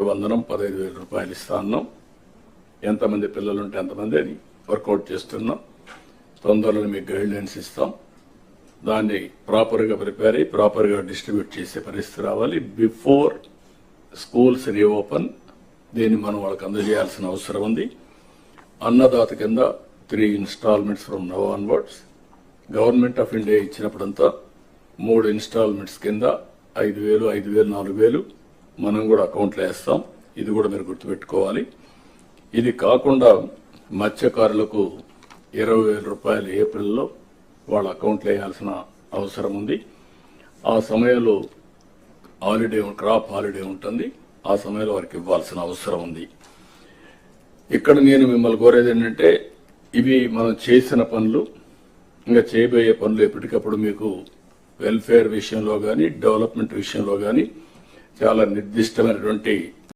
వందనం 15,000 రూపాయలు ఇస్తాను. ఎంతమంది పిల్లలు ఉంటే అంతమంది అని వర్కౌట్ చేస్తున్నాం. తొందరలో మీకు గైడ్లైన్స్ ఇస్తాం. దాన్ని ప్రాపర్గా ప్రిపేర్ అయ్యి ప్రాపర్గా డిస్ట్రిబ్యూట్ చేసే పరిస్థితి రావాలి. బిఫోర్ స్కూల్స్ రీఓపెన్ దీన్ని మనం వాళ్ళకి అందజేయాల్సిన అవసరం ఉంది. అన్నదాత కింద 3 installments from now onwards. Government of India ఇచ్చినప్పుడంతా 3 ఇన్స్టాల్మెంట్స్ కింద 5,000, 5,000, 4,000 మనం కూడా అకౌంట్లో వేస్తాం. ఇది కూడా మీరు గుర్తుపెట్టుకోవాలి. ఇది కాకుండా మత్స్యకారులకు 20,000 రూపాయలు ఏప్రిల్లో వాళ్ళ అకౌంట్లో వేయాల్సిన అవసరం ఉంది. ఆ సమయంలో క్రాప్ హాలిడే ఉంటుంది. ఆ సమయంలో వారికి ఇవ్వాల్సిన అవసరం ఉంది. ఇక్కడ నేను మిమ్మల్ని కోరేది ఏంటంటే, ఇవి మనం చేసిన పనులు, ఇంకా చేయబోయే పనులు ఎప్పటికప్పుడు మీకు వెల్ఫేర్ విషయంలో కానీ డెవలప్మెంట్ విషయంలో కానీ చాలా నిర్దిష్టమైనటువంటి